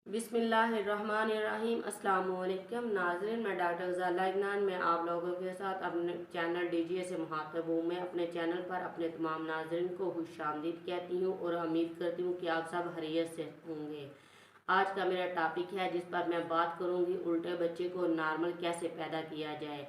बिस्मिल्लाहिर्रहमानिर्रहीम। अस्सलाम वालेकुम नाज़रीन, मैं डॉक्टर ग़ज़ाला इगनान में आप लोगों के साथ अपने चैनल डीजीए से मुखातब हूँ। मैं अपने चैनल पर अपने तमाम नाज़रीन को खुशामदीद कहती हूँ और उम्मीद करती हूँ कि आप सब खैरियत से होंगे। आज का मेरा टॉपिक है जिस पर मैं बात करूँगी, उल्टे बच्चे को नॉर्मल कैसे पैदा किया जाए।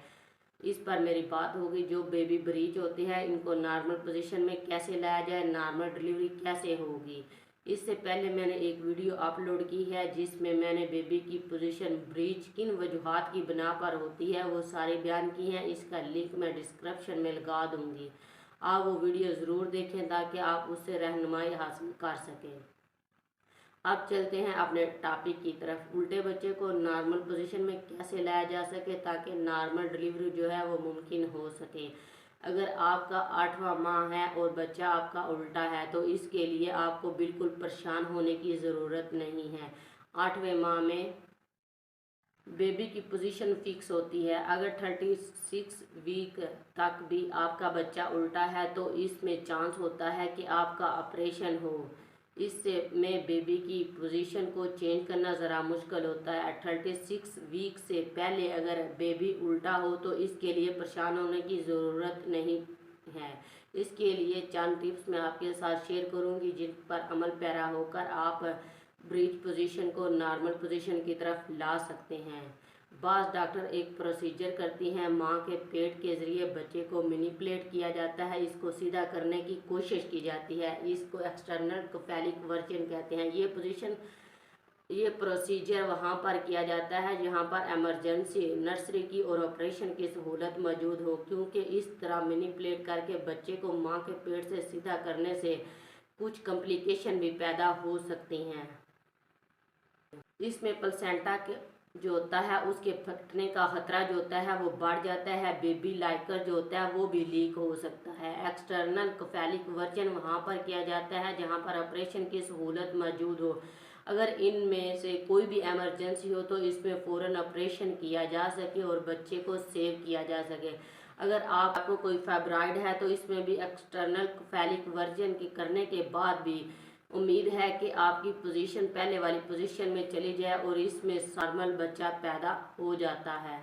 इस पर मेरी बात होगी। जो बेबी ब्रीच होते हैं इनको नॉर्मल पोजीशन में कैसे लाया जाए, नॉर्मल डिलीवरी कैसे होगी। इससे पहले मैंने एक वीडियो अपलोड की है जिसमें मैंने बेबी की पोजीशन ब्रीच किन वजूहात की बिना पर होती है वो सारे बयान की हैं। इसका लिंक मैं डिस्क्रिप्शन में लगा दूंगी, आप वो वीडियो ज़रूर देखें ताकि आप उससे रहनुमाई हासिल कर सकें। अब चलते हैं अपने टॉपिक की तरफ। उल्टे बच्चे को नॉर्मल पोजीशन में कैसे लाया जा सके ताकि नॉर्मल डिलीवरी जो है वो मुमकिन हो सके। अगर आपका 8वां माह है और बच्चा आपका उल्टा है तो इसके लिए आपको बिल्कुल परेशान होने की ज़रूरत नहीं है। 8वें माह में बेबी की पोजीशन फिक्स होती है। अगर 36 वीक तक भी आपका बच्चा उल्टा है तो इसमें चांस होता है कि आपका ऑपरेशन हो। इससे में बेबी की पोजीशन को चेंज करना ज़रा मुश्किल होता है। 36 वीक से पहले अगर बेबी उल्टा हो तो इसके लिए परेशान होने की ज़रूरत नहीं है। इसके लिए चंद टिप्स मैं आपके साथ शेयर करूंगी जिन पर अमल पैरा होकर आप ब्रीच पोजीशन को नॉर्मल पोजीशन की तरफ ला सकते हैं। बाज़ डॉक्टर एक प्रोसीजर करती हैं, माँ के पेट के ज़रिए बच्चे को मैनिपुलेट किया जाता है, इसको सीधा करने की कोशिश की जाती है। इसको एक्सटर्नल कोफैलिक वर्जन कहते हैं। ये प्रोसीजर वहाँ पर किया जाता है जहाँ पर एमरजेंसी नर्सरी की और ऑपरेशन की सहूलत मौजूद हो, क्योंकि इस तरह मैनिपुलेट करके बच्चे को माँ के पेट से सीधा करने से कुछ कॉम्प्लिकेशन भी पैदा हो सकती हैं। इसमें प्लेसेंटा के जो होता है उसके फटने का खतरा जो होता है वो बढ़ जाता है। बेबी लाइकर जो होता है वो भी लीक हो सकता है। एक्सटर्नल कोफैलिक वर्जन वहाँ पर किया जाता है जहाँ पर ऑपरेशन की सहूलत मौजूद हो। अगर इनमें से कोई भी एमरजेंसी हो तो इसमें फ़ौरन ऑपरेशन किया जा सके और बच्चे को सेव किया जा सके। अगर आपको कोई फाइब्राइड है तो इसमें भी एक्सटर्नल कोफैलिक वर्जन के करने के बाद भी उम्मीद है कि आपकी पोजीशन पहले वाली पोजीशन में चली जाए और इसमें नॉर्मल बच्चा पैदा हो जाता है।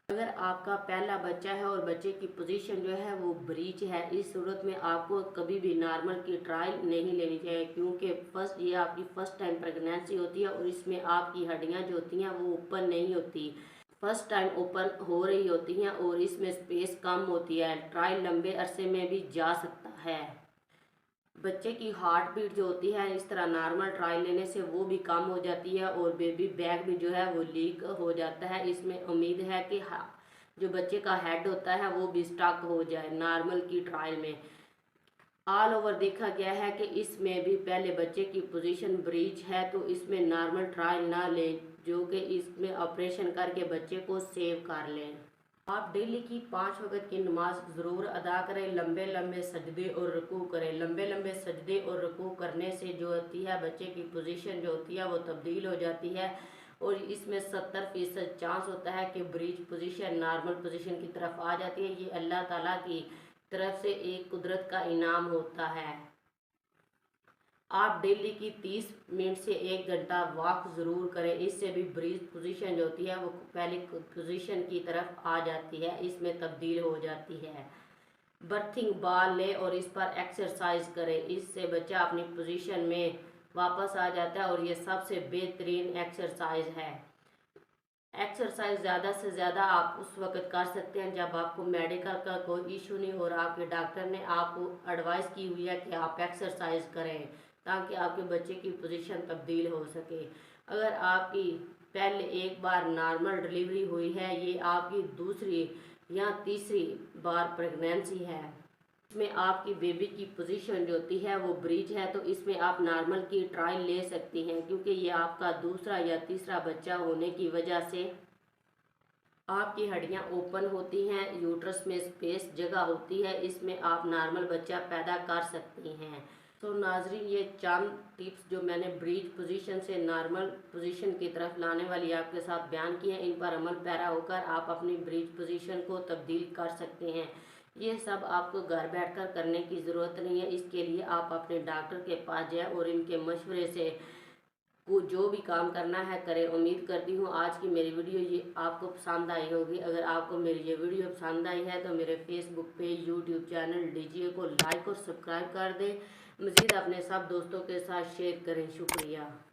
अगर आपका पहला बच्चा है और बच्चे की पोजीशन जो है वो ब्रीच है, इस सूरत में आपको कभी भी नॉर्मल की ट्रायल नहीं लेनी चाहिए, क्योंकि ये आपकी फर्स्ट टाइम प्रेगनेंसी होती है और इसमें आपकी हड्डियां जो होती हैं वो ओपन नहीं होती, फर्स्ट टाइम ओपन हो रही होती हैं और इसमें स्पेस कम होती है। ट्रायल लंबे अरसे में भी जा सकता है। बच्चे की हार्ट बीट जो होती है इस तरह नॉर्मल ट्रायल लेने से वो भी कम हो जाती है और बेबी बैग भी जो है वो लीक हो जाता है। इसमें उम्मीद है कि जो बच्चे का हेड होता है वो भी स्टक हो जाए नॉर्मल की ट्रायल में। ऑल ओवर देखा गया है कि इसमें भी पहले बच्चे की पोजीशन ब्रीच है तो इसमें नॉर्मल ट्रायल ना लें, जो कि इसमें ऑपरेशन करके बच्चे को सेव कर लें। आप डेली की 5 वक्त की नमाज ज़रूर अदा करें। लंबे लंबे सजदे और रुकू करें। लंबे लंबे सजदे और रुकू करने से जो होती है बच्चे की पोजीशन जो होती है वो तब्दील हो जाती है और इसमें 70% चांस होता है कि ब्रीच पोजीशन नॉर्मल पोजीशन की तरफ आ जाती है। ये अल्लाह ताला की तरफ से एक कुदरत का इनाम होता है। आप डेली की 30 मिनट से 1 घंटा वॉक ज़रूर करें। इससे भी ब्रीथ पोजीशन जो होती है वो पहले पोजीशन की तरफ आ जाती है, इसमें तब्दील हो जाती है। बर्थिंग बॉल लें और इस पर एक्सरसाइज करें, इससे बच्चा अपनी पोजीशन में वापस आ जाता है और ये सबसे बेहतरीन एक्सरसाइज है। एक्सरसाइज ज़्यादा से ज़्यादा आप उस वक्त कर सकते हैं जब आपको मेडिकल का कोई इशू नहीं और आपके डॉक्टर ने आपको एडवाइस की हुई है कि आप एक्सरसाइज करें ताकि आपके बच्चे की पोजीशन तब्दील हो सके। अगर आपकी पहले एक बार नॉर्मल डिलीवरी हुई है, ये आपकी दूसरी या तीसरी बार प्रेगनेंसी है, इसमें आपकी बेबी की पोजीशन जो होती है वो ब्रीच है तो इसमें आप नॉर्मल की ट्रायल ले सकती हैं, क्योंकि ये आपका दूसरा या तीसरा बच्चा होने की वजह से आपकी हड्डियां ओपन होती हैं, यूट्रस में स्पेस जगह होती है, इसमें आप नॉर्मल बच्चा पैदा कर सकती हैं। तो नाजरीन, ये चंद टिप्स जो मैंने ब्रीच पोजीशन से नॉर्मल पोजीशन की तरफ लाने वाली आपके साथ बयान की हैं, इन पर अमल पैरा होकर आप अपनी ब्रीच पोजीशन को तब्दील कर सकते हैं। ये सब आपको घर बैठकर करने की ज़रूरत नहीं है, इसके लिए आप अपने डॉक्टर के पास जाएं और इनके मशवरे से کو جو بھی کام کرنا ہے کریں۔ امید کرتی ہوں آج کی میری ویڈیو یہ آپ کو پسند آئی ہوگی۔ اگر آپ کو میری یہ ویڈیو پسند آئی ہے تو میرے فیس بک پیج، یوٹیوب چینل DGA کو لائک اور سبسکرائب کر دیں۔ مزید اپنے سب دوستوں کے ساتھ شیئر کریں۔ شکریہ۔